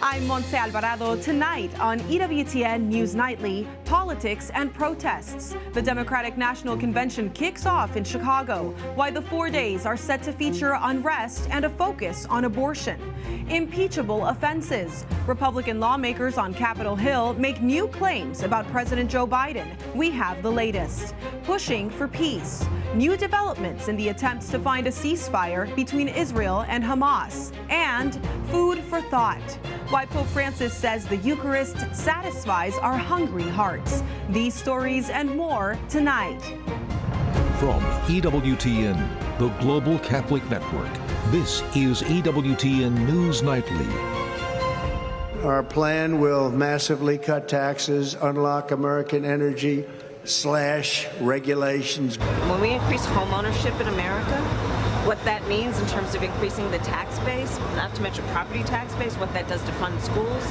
I'm Montse Alvarado. Tonight on EWTN News Nightly, politics and protests. The Democratic National Convention kicks off in Chicago, why the 4 days are set to feature unrest and a focus on abortion. Impeachable offenses. Republican lawmakers on Capitol Hill make new claims about President Joe Biden. We have the latest. Pushing for peace. New developments in the attempts to find a ceasefire between Israel and Hamas. And food for thought. Why Pope Francis says the Eucharist satisfies our hungry hearts. These stories and more tonight. From EWTN, the Global Catholic Network, this is EWTN News Nightly. Our plan will massively cut taxes, unlock American energy, slash regulations. When we increase home ownership in America, what that means in terms of increasing the tax base, not to mention property tax base, what that does to fund schools.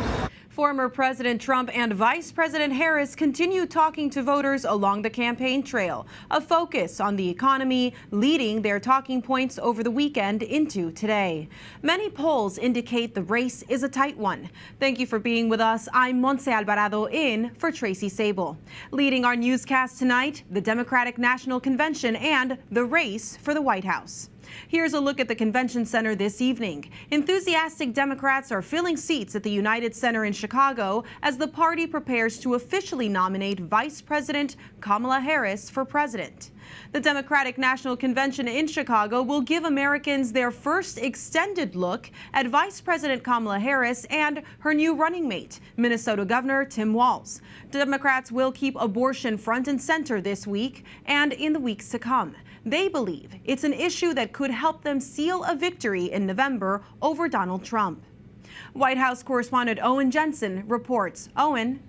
Former President Trump and Vice President Harris continue talking to voters along the campaign trail, a focus on the economy leading their talking points over the weekend into today. Many polls indicate the race is a tight one. Thank you for being with us. I'm Montse Alvarado in for Tracy Sabol. Leading our newscast tonight, the Democratic National Convention and the race for the White House. Here's a look at the convention center this evening. Enthusiastic Democrats are filling seats at the United Center in Chicago as the party prepares to officially nominate Vice President Kamala Harris for president. The Democratic National Convention in Chicago will give Americans their first extended look at Vice President Kamala Harris and her new running mate, Minnesota Governor Tim Walz. Democrats will keep abortion front and center this week and in the weeks to come. They believe it's an issue that could help them seal a victory in November over Donald Trump. White House correspondent Owen Jensen reports. Owen.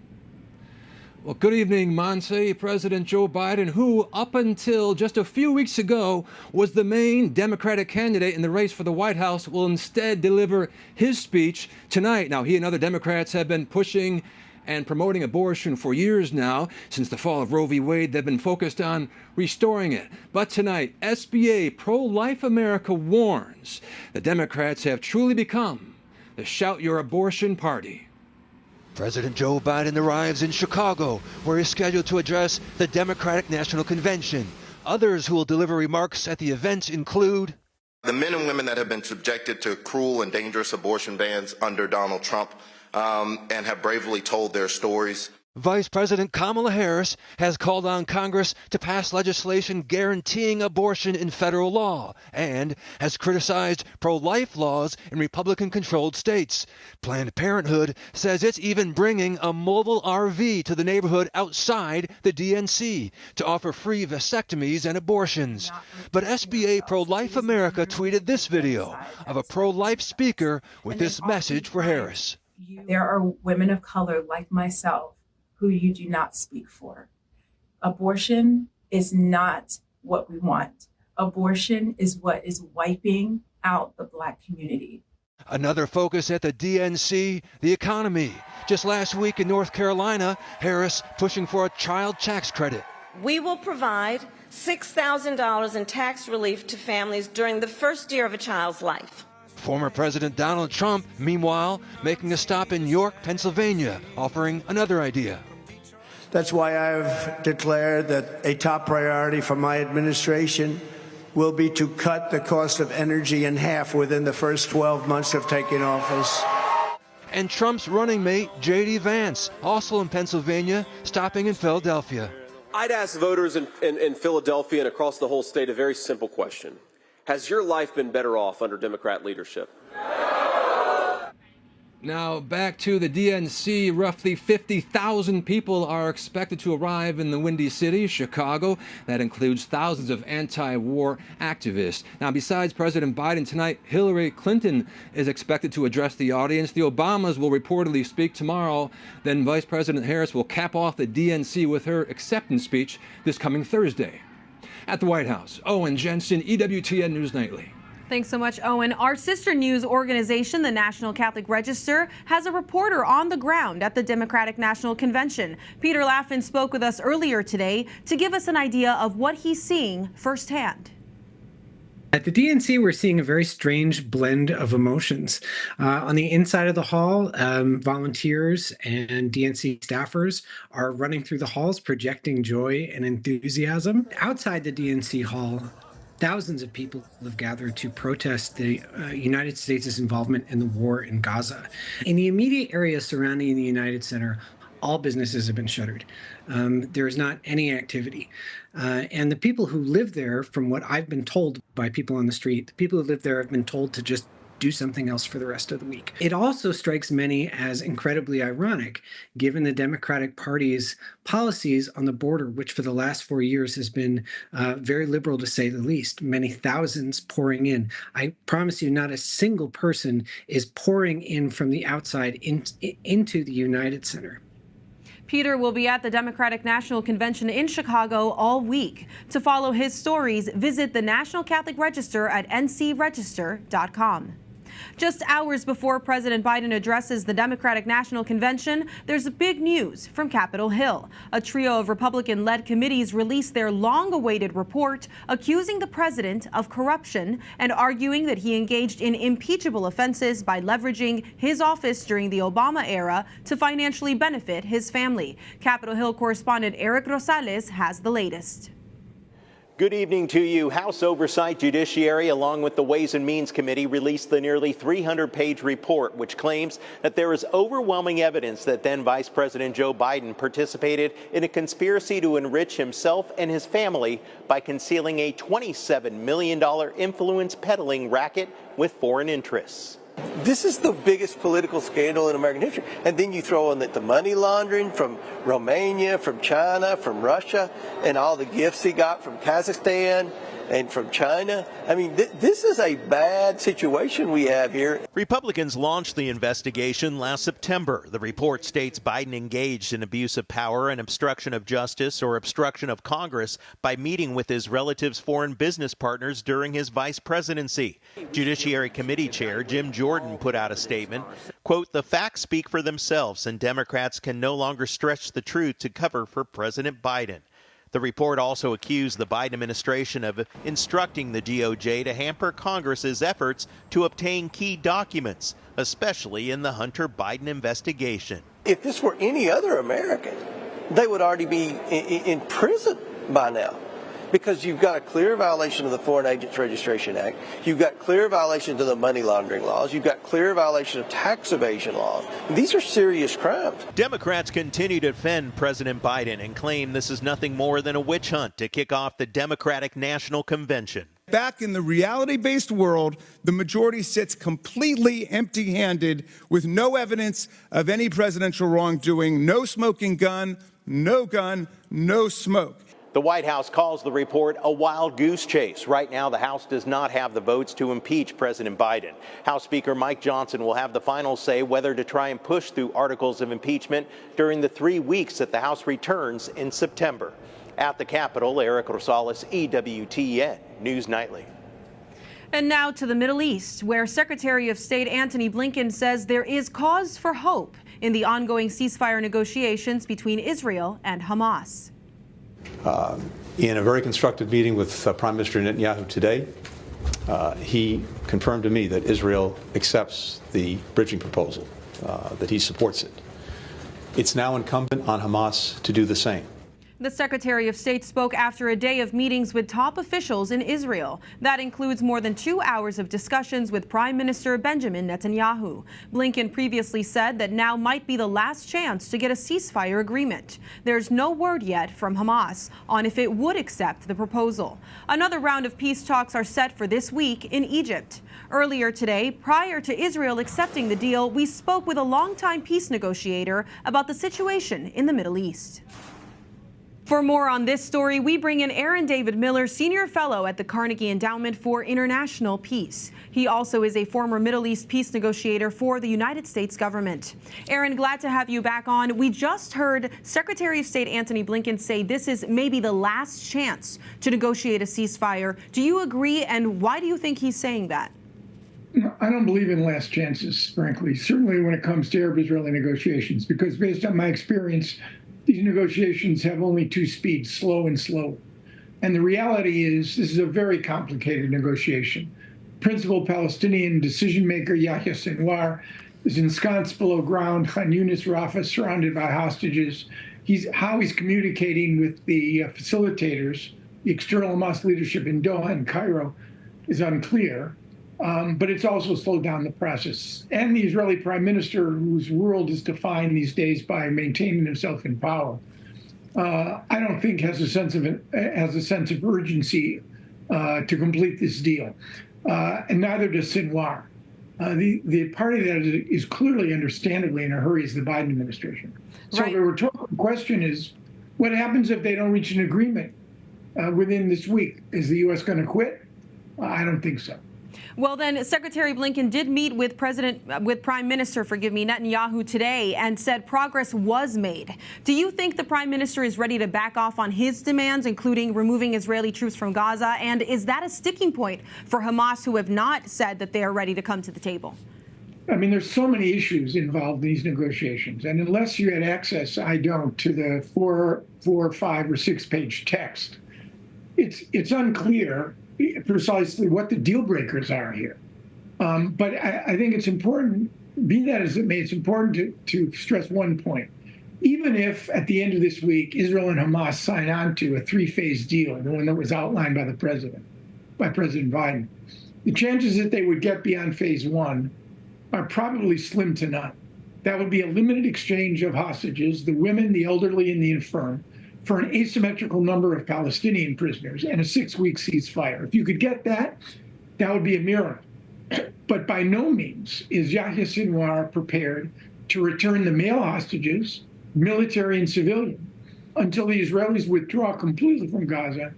Well, good evening, Montse. President Joe Biden, who up until just a few weeks ago was the main Democratic candidate in the race for the White House, will instead deliver his speech tonight. Now, he and other Democrats have been pushing and promoting abortion for years now. Since the fall of Roe v. Wade, they've been focused on restoring it. But tonight, SBA Pro-Life America warns the Democrats have truly become the Shout Your Abortion Party. President Joe Biden arrives in Chicago, where he's scheduled to address the Democratic National Convention. Others who will deliver remarks at the event include the men and women that have been subjected to cruel and dangerous abortion bans under Donald Trump and have bravely told their stories. Vice President Kamala Harris has called on Congress to pass legislation guaranteeing abortion in federal law and has criticized pro-life laws in Republican-controlled states. Planned Parenthood says it's even bringing a mobile RV to the neighborhood outside the DNC to offer free vasectomies and abortions. But SBA Pro-Life America tweeted this video of a pro-life speaker with this message for Harris. There are women of color like myself who you do not speak for. Abortion is not what we want. Abortion is what is wiping out the Black community. Another focus at the DNC, the economy. Just last week in North Carolina, Harris pushing for a child tax credit. We will provide $6,000 in tax relief to families during the first year of a child's life. Former President Donald Trump, meanwhile, making a stop in York, Pennsylvania, offering another idea. That's why I've declared that a top priority for my administration will be to cut the cost of energy in half within the first 12 months of taking office. And Trump's running mate, J.D. Vance, also in Pennsylvania, stopping in Philadelphia. I'd ask voters in Philadelphia and across the whole state a very simple question. Has your life been better off under Democrat leadership? Now back to the DNC. Roughly 50,000 people are expected to arrive in the Windy City, Chicago. That includes thousands of anti-war activists. Now, besides President Biden tonight, Hillary Clinton is expected to address the audience. The Obamas will reportedly speak tomorrow. Then Vice President Harris will cap off the DNC with her acceptance speech this coming Thursday. At the White House, Owen Jensen, EWTN News Nightly. Thanks so much, Owen. Our sister news organization, the National Catholic Register, has a reporter on the ground at the Democratic National Convention. Peter Laffin spoke with us earlier today to give us an idea of what he's seeing firsthand. At the DNC, we're seeing a very strange blend of emotions. On the inside of the hall, volunteers and DNC staffers are running through the halls, projecting joy and enthusiasm. Outside the DNC hall, thousands of people have gathered to protest the United States' involvement in the war in Gaza. In the immediate area surrounding the United Center, all businesses have been shuttered. There is not any activity. And the people who live there, from what I've been told by people on the street, the people who live there have been told to just do something else for the rest of the week. It also strikes many as incredibly ironic, given the Democratic Party's policies on the border, which for the last 4 years has been very liberal, to say the least, many thousands pouring in. I promise you, not a single person is pouring in from the outside into the United Center. Peter will be at the Democratic National Convention in Chicago all week. To follow his stories, visit the National Catholic Register at ncregister.com. Just hours before President Biden addresses the Democratic National Convention, there's big news from Capitol Hill. A trio of Republican-led committees released their long-awaited report accusing the president of corruption and arguing that he engaged in impeachable offenses by leveraging his office during the Obama era to financially benefit his family. Capitol Hill correspondent Eric Rosales has the latest. Good evening to you. House Oversight, Judiciary, along with the Ways and Means Committee, released the nearly 300-page report, which claims that there is overwhelming evidence that then Vice President Joe Biden participated in a conspiracy to enrich himself and his family by concealing a $27 million influence peddling racket with foreign interests. This is the biggest political scandal in American history. And then you throw in the money laundering from Romania, from China, from Russia, and all the gifts he got from Kazakhstan and from China. I mean, this is a bad situation we have here. Republicans launched the investigation last September. The report states Biden engaged in abuse of power and obstruction of justice or obstruction of Congress by meeting with his relatives' foreign business partners during his vice presidency. Judiciary Committee Chair Jim Jordan put out a statement, quote, "The facts speak for themselves and Democrats can no longer stretch the truth to cover for President Biden." The report also accused the Biden administration of instructing the DOJ to hamper Congress's efforts to obtain key documents, especially in the Hunter Biden investigation. If this were any other American, they would already be in prison by now. Because you've got a clear violation of the Foreign Agents Registration Act, you've got clear violations of the money laundering laws, you've got clear violation of tax evasion laws. These are serious crimes. Democrats continue to defend President Biden and claim this is nothing more than a witch hunt to kick off the Democratic National Convention. Back in the reality-based world, the majority sits completely empty-handed with no evidence of any presidential wrongdoing, no smoking gun, no smoke. The White House calls the report a wild goose chase. Right now, the House does not have the votes to impeach President Biden. House Speaker Mike Johnson will have the final say whether to try and push through articles of impeachment during the 3 weeks that the House returns in September. At the Capitol, Eric Rosales, EWTN News Nightly. And now to the Middle East, where Secretary of State Antony Blinken says there is cause for hope in the ongoing ceasefire negotiations between Israel and Hamas. In a very constructive meeting with Prime Minister Netanyahu today, he confirmed to me that Israel accepts the bridging proposal, that he supports it. It's now incumbent on Hamas to do the same. The Secretary of State spoke after a day of meetings with top officials in Israel. That includes more than 2 hours of discussions with Prime Minister Benjamin Netanyahu. Blinken previously said that now might be the last chance to get a ceasefire agreement. There's no word yet from Hamas on if it would accept the proposal. Another round of peace talks are set for this week in Egypt. Earlier today, prior to Israel accepting the deal, we spoke with a longtime peace negotiator about the situation in the Middle East. For more on this story, we bring in Aaron David Miller, Senior Fellow at the Carnegie Endowment for International Peace. He also is a former Middle East peace negotiator for the United States government. Aaron, glad to have you back on. We just heard Secretary of State Antony Blinken say this is maybe the last chance to negotiate a ceasefire. Do you agree, and why do you think he's saying that? I don't believe in last chances, frankly, certainly when it comes to Arab-Israeli negotiations, because based on my experience, these negotiations have only two speeds, slow and slow. And the reality is this is a very complicated negotiation. Principal Palestinian decision maker Yahya Sinwar is ensconced below ground, Khan Yunis, Rafah, surrounded by hostages. How he's communicating with the facilitators, the external Hamas leadership in Doha and Cairo, is unclear. But it's also slowed down the process. And the Israeli prime minister, whose world is defined these days by maintaining himself in power, I don't think has a sense of urgency to complete this deal. And neither does Sinwar. The party that is clearly, understandably, in a hurry is the Biden administration. So right. The rhetorical question is, what happens if they don't reach an agreement within this week? Is the U.S. going to quit? I don't think so. Well, then, Secretary Blinken did meet with Prime Minister, Netanyahu today and said progress was made. Do you think the Prime Minister is ready to back off on his demands, including removing Israeli troops from Gaza? And is that a sticking point for Hamas, who have not said that they are ready to come to the table? I mean, there's so many issues involved in these negotiations. And unless you had access, I don't, to the 4, 5, or 6-page text, it's unclear precisely what the deal breakers are here. But I think it's important, be that as it may, it's important to stress one point. Even if at the end of this week, Israel and Hamas sign on to a 3-phase deal, the one that was outlined by President Biden, the chances that they would get beyond phase 1 are probably slim to none. That would be a limited exchange of hostages, the women, the elderly, and the infirm, for an asymmetrical number of Palestinian prisoners and a 6-week ceasefire. If you could get that, that would be a miracle. But by no means is Yahya Sinwar prepared to return the male hostages, military and civilian, until the Israelis withdraw completely from Gaza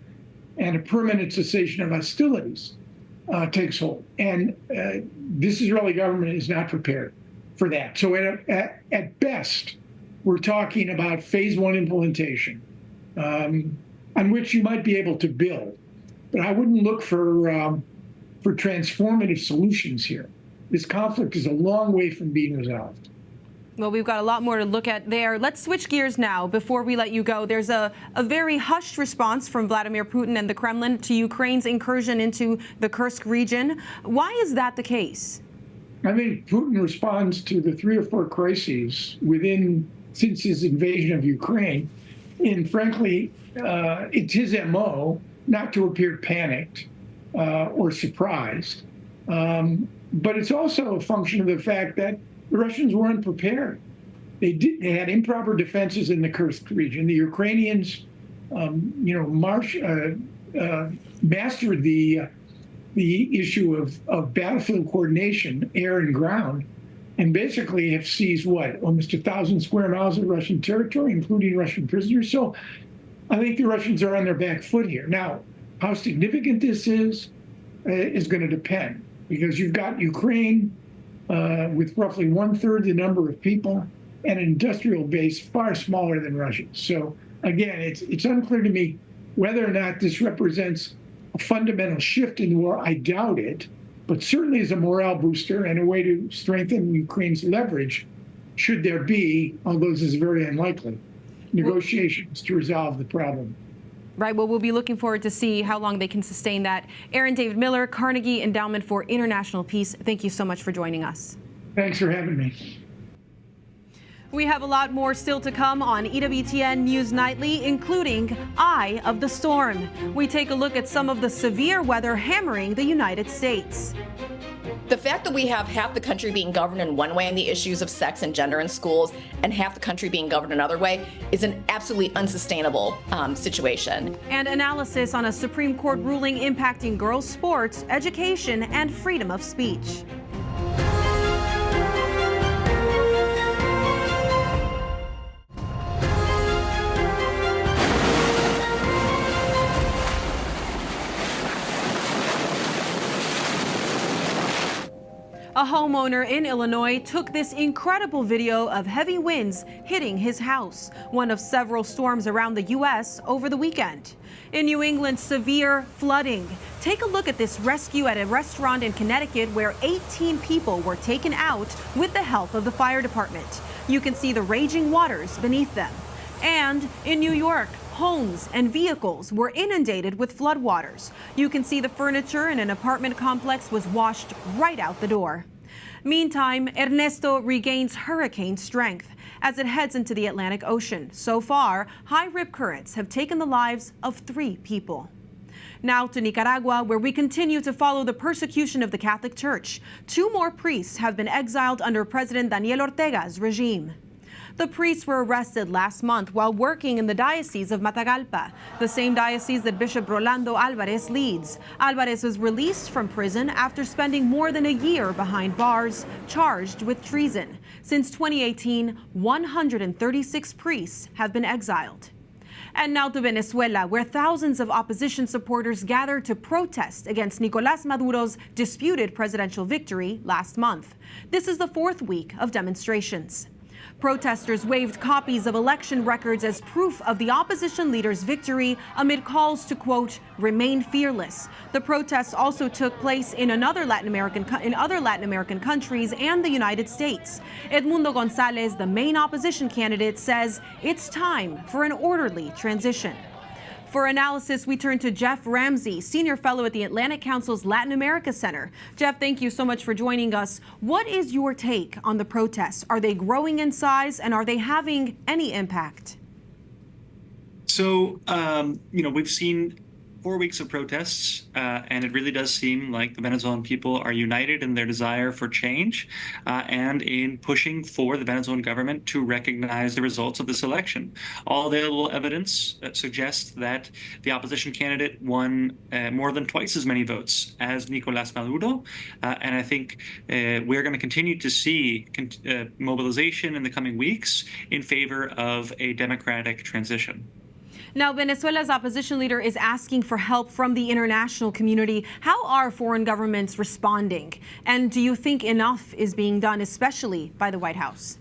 and a permanent cessation of hostilities takes hold. And this Israeli government is not prepared for that. So at best, we're talking about phase 1 implementation, on which you might be able to build. But I wouldn't look for transformative solutions here. This conflict is a long way from being resolved. Well, we've got a lot more to look at there. Let's switch gears now before we let you go. There's a very hushed response from Vladimir Putin and the Kremlin to Ukraine's incursion into the Kursk region. Why is that the case? I think Putin responds to the 3 or 4 crises since his invasion of Ukraine. And frankly, it's his MO not to appear panicked or surprised. But it's also a function of the fact that the Russians weren't prepared. They had improper defenses in the Kursk region. The Ukrainians, mastered the issue of battlefield coordination, air and ground, and basically have seized almost 1,000 square miles of Russian territory, including Russian prisoners. So I think the Russians are on their back foot here. Now, how significant this is going to depend, because you've got Ukraine with roughly 1/3 the number of people and an industrial base far smaller than Russia. So again, it's unclear to me whether or not this represents a fundamental shift in the war. I doubt it, but certainly is a morale booster and a way to strengthen Ukraine's leverage, should there be, although this is very unlikely, negotiations to resolve the problem. Right. Well, we'll be looking forward to see how long they can sustain that. Aaron David Miller, Carnegie Endowment for International Peace, thank you so much for joining us. Thanks for having me. We have a lot more still to come on EWTN News Nightly, including Eye of the Storm. We take a look at some of the severe weather hammering the United States. The fact that we have half the country being governed in one way on the issues of sex and gender in schools and half the country being governed another way is an absolutely unsustainable situation. And analysis on a Supreme Court ruling impacting girls' sports, education, and freedom of speech. A homeowner in Illinois took this incredible video of heavy winds hitting his house, one of several storms around the U.S. over the weekend. In New England, severe flooding. Take a look at this rescue at a restaurant in Connecticut where 18 people were taken out with the help of the fire department. You can see the raging waters beneath them. And in New York, Homes and vehicles were inundated with floodwaters. You can see the furniture in an apartment complex was washed right out the door. Meantime, Ernesto regains hurricane strength as it heads into the Atlantic Ocean. So far, high rip currents have taken the lives of 3 people. Now to Nicaragua, where we continue to follow the persecution of the Catholic Church. 2 more priests have been exiled under President Daniel Ortega's regime. The priests were arrested last month while working in the Diocese of Matagalpa, the same diocese that Bishop Rolando Alvarez leads. Alvarez was released from prison after spending more than a year behind bars, charged with treason. Since 2018, 136 priests have been exiled. And now to Venezuela, where thousands of opposition supporters gathered to protest against Nicolás Maduro's disputed presidential victory last month. This is the 4th week of demonstrations. Protesters waved copies of election records as proof of the opposition leader's victory amid calls to, quote, remain fearless. The protests also took place in other Latin American countries and the United States. Edmundo Gonzalez, the main opposition candidate, says it's time for an orderly transition. For analysis, we turn to Jeff Ramsey, Senior Fellow at the Atlantic Council's Latin America Center. Jeff, thank you so much for joining us. What is your take on the protests? Are they growing in size, and are they having any impact? So, we've seen 4 weeks of protests, and it really does seem like the Venezuelan people are united in their desire for change and in pushing for the Venezuelan government to recognize the results of this election. All available evidence suggests that the opposition candidate won more than twice as many votes as Nicolás Maduro, and I think we're going to continue to see mobilization in the coming weeks in favor of a democratic transition. Now, Venezuela's opposition leader is asking for help from the international community. How are foreign governments responding? And do you think enough is being done, especially by the White House?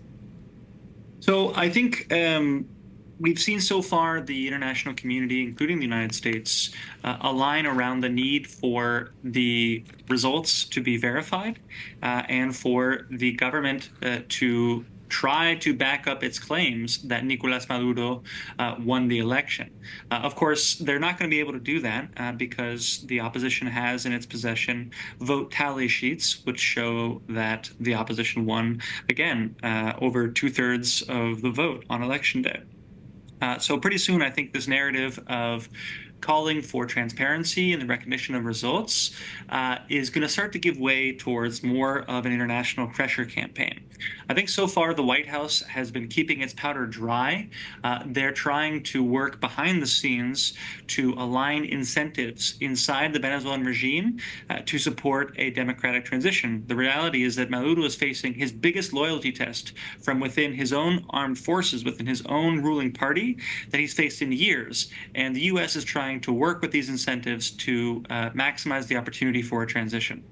So I think we've seen so far the international community, including the United States, align around the need for the results to be verified and for the government to try to back up its claims that Nicolás Maduro won the election. Of course, they're not going to be able to do that because the opposition has in its possession vote tally sheets, which show that the opposition won, again, over 2/3 of the vote on election day. So pretty soon, I think this narrative of calling for transparency and the recognition of results is going to start to give way towards more of an international pressure campaign. I think so far the White House has been keeping its powder dry. They're trying to work behind the scenes to align incentives inside the Venezuelan regime to support a democratic transition. The reality is that Maduro is facing his biggest loyalty test from within his own armed forces, within his own ruling party, that he's faced in years. And the U.S. is trying to work with these incentives to maximize the opportunity for a transition.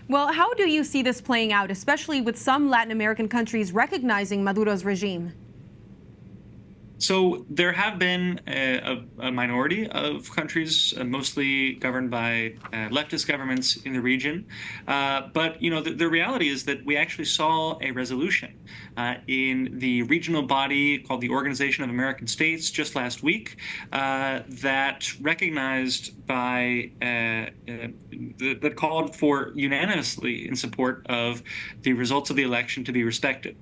Well, how do you see this playing out, especially with some Latin American countries recognizing Maduro's regime? So there have been a minority of countries, mostly governed by leftist governments in the region. But, the reality is that we actually saw a resolution in the regional body called the Organization of American States just last week that recognized that called for unanimously in support of the results of the election to be respected.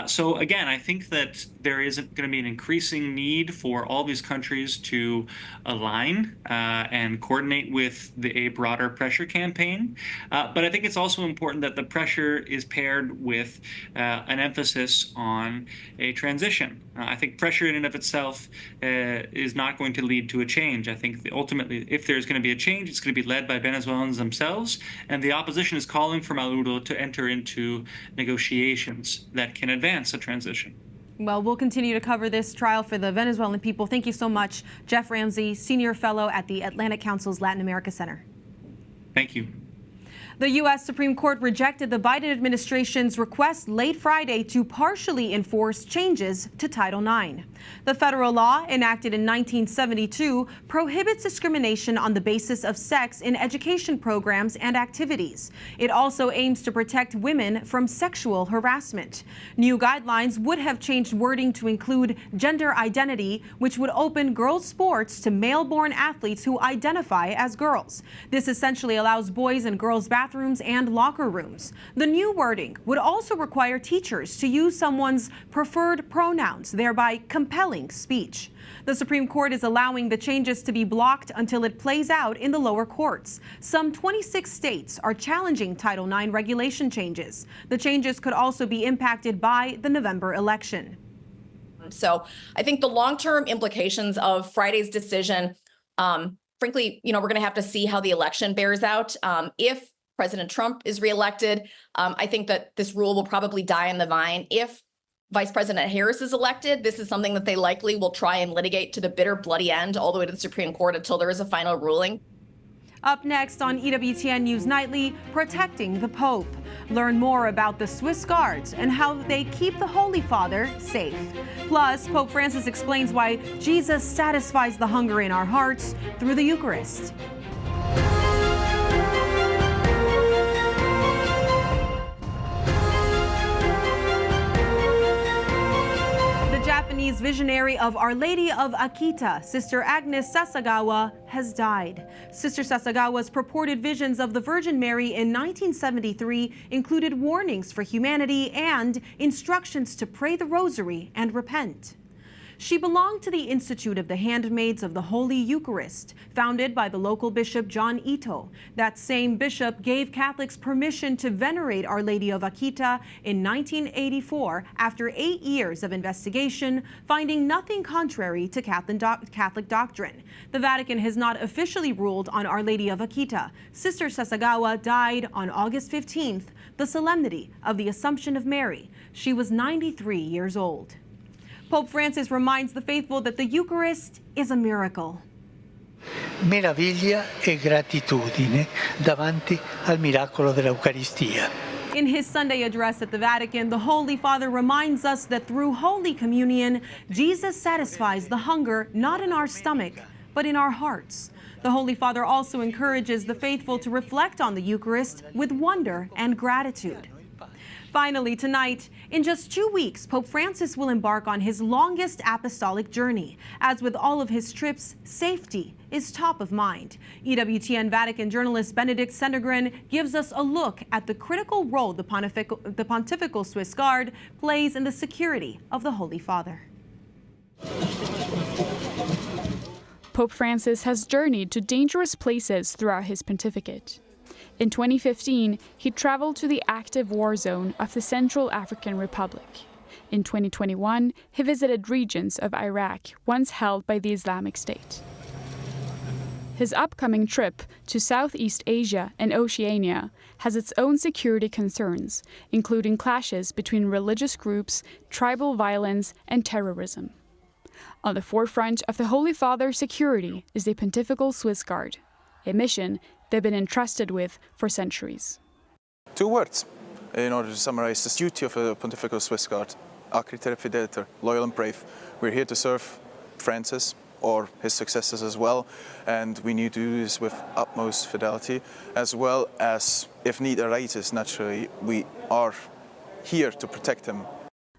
So again, I think that there isn't going to be an increasing need for all these countries to align and coordinate with a broader pressure campaign. But I think it's also important that the pressure is paired with an emphasis on a transition. I think pressure in and of itself is not going to lead to a change. I think ultimately, if there's going to be a change, it's going to be led by Venezuelans themselves. And the opposition is calling for Maduro to enter into negotiations that can advance a transition. Well, we'll continue to cover this trial for the Venezuelan people. Thank you so much, Jeff Ramsey, Senior Fellow at the Atlantic Council's Latin America Center. Thank you. The U.S. Supreme Court rejected the Biden administration's request late Friday to partially enforce changes to Title IX. The federal law, enacted in 1972, prohibits discrimination on the basis of sex in education programs and activities. It also aims to protect women from sexual harassment. New guidelines would have changed wording to include gender identity, which would open girls' sports to male-born athletes who identify as girls. This essentially allows boys and girls' bathrooms and locker rooms. The new wording would also require teachers to use someone's preferred pronouns, thereby compelling speech. The Supreme Court is allowing the changes to be blocked until it plays out in the lower courts. Some 26 states are challenging Title IX regulation changes. The changes could also be impacted by the November election. So I think the long-term implications of Friday's decision, frankly, we're going to have to see how the election bears out. If President Trump is reelected, I think that this rule will probably die on the vine. If Vice President Harris is elected, this is something that they likely will try and litigate to the bitter, bloody end, all the way to the Supreme Court until there is a final ruling. Up next on EWTN News Nightly, protecting the Pope. Learn more about the Swiss Guards and how they keep the Holy Father safe. Plus, Pope Francis explains why Jesus satisfies the hunger in our hearts through the Eucharist. Japanese visionary of Our Lady of Akita, Sister Agnes Sasagawa, has died. Sister Sasagawa's purported visions of the Virgin Mary in 1973 included warnings for humanity and instructions to pray the Rosary and repent. She belonged to the Institute of the Handmaids of the Holy Eucharist, founded by the local bishop John Ito. That same bishop gave Catholics permission to venerate Our Lady of Akita in 1984 after 8 years of investigation, finding nothing contrary to Catholic doctrine. The Vatican has not officially ruled on Our Lady of Akita. Sister Sasagawa died on August 15th, the solemnity of the Assumption of Mary. She was 93 years old. Pope Francis reminds the faithful that the Eucharist is a miracle. Meraviglia e gratitudine davanti al miracolo dell'Eucaristia. In his Sunday address at the Vatican, the Holy Father reminds us that through Holy Communion, Jesus satisfies the hunger not in our stomach, but in our hearts. The Holy Father also encourages the faithful to reflect on the Eucharist with wonder and gratitude. Finally, tonight, in just 2 weeks, Pope Francis will embark on his longest apostolic journey. As with all of his trips, safety is top of mind. EWTN Vatican journalist Benedict Sendergren gives us a look at the critical role the Pontifical Swiss Guard plays in the security of the Holy Father. Pope Francis has journeyed to dangerous places throughout his pontificate. In 2015, he traveled to the active war zone of the Central African Republic. In 2021, he visited regions of Iraq once held by the Islamic State. His upcoming trip to Southeast Asia and Oceania has its own security concerns, including clashes between religious groups, tribal violence, and terrorism. On the forefront of the Holy Father's security is the Pontifical Swiss Guard, a mission they've been entrusted with for centuries. 2 words in order to summarize the duty of a Pontifical Swiss Guard: Acriter Fideliter, loyal and brave. We're here to serve Francis or his successors as well, and we need to do this with utmost fidelity, as well as, if need arises, naturally, we are here to protect him.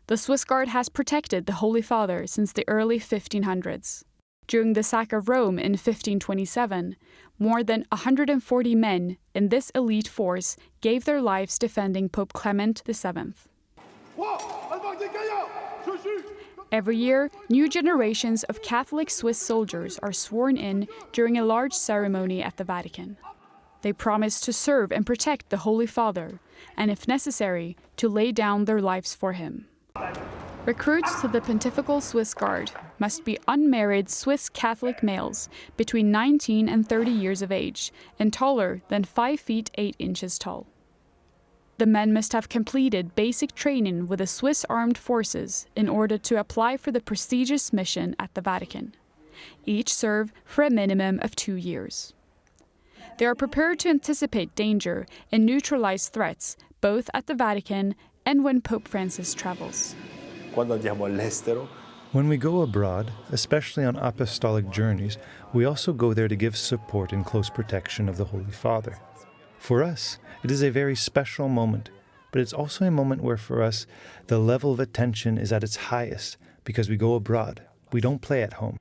The Swiss Guard has protected the Holy Father since the early 1500s. During the sack of Rome in 1527, more than 140 men in this elite force gave their lives defending Pope Clement VII. Every year, new generations of Catholic Swiss soldiers are sworn in during a large ceremony at the Vatican. They promise to serve and protect the Holy Father, and if necessary, to lay down their lives for him. Recruits to the Pontifical Swiss Guard must be unmarried Swiss Catholic males between 19 and 30 years of age and taller than 5 feet 8 inches tall. The men must have completed basic training with the Swiss Armed Forces in order to apply for the prestigious mission at the Vatican. Each serve for a minimum of 2 years. They are prepared to anticipate danger and neutralize threats, both at the Vatican and when Pope Francis travels. When we go abroad, especially on apostolic journeys, we also go there to give support and close protection of the Holy Father. For us, it is a very special moment, but it's also a moment where for us, the level of attention is at its highest because we go abroad. We don't play at home.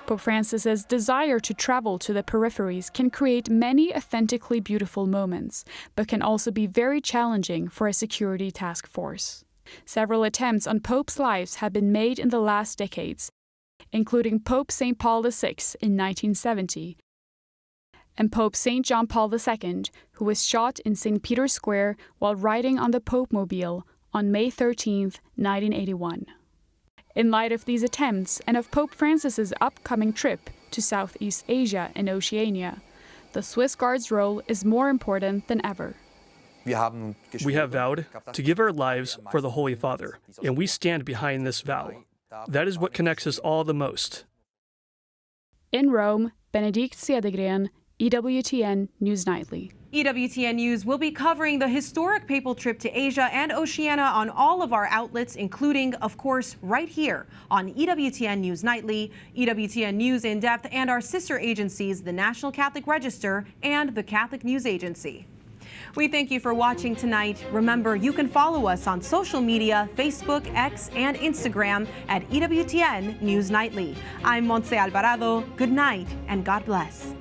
Pope Francis's desire to travel to the peripheries can create many authentically beautiful moments, but can also be very challenging for a security task force. Several attempts on Pope's lives have been made in the last decades, including Pope St. Paul VI in 1970 and Pope St. John Paul II, who was shot in St. Peter's Square while riding on the Pope-mobile on May 13, 1981. In light of these attempts and of Pope Francis's upcoming trip to Southeast Asia and Oceania, the Swiss Guard's role is more important than ever. We have vowed to give our lives for the Holy Father, and we stand behind this vow. That is what connects us all the most. In Rome, Benedikt Cedergren, EWTN News Nightly. EWTN News will be covering the historic papal trip to Asia and Oceania on all of our outlets, including, of course, right here on EWTN News Nightly, EWTN News In Depth, and our sister agencies, the National Catholic Register and the Catholic News Agency. We thank you for watching tonight. Remember, you can follow us on social media, Facebook, X, and Instagram at EWTN News Nightly. I'm Montse Alvarado. Good night and God bless.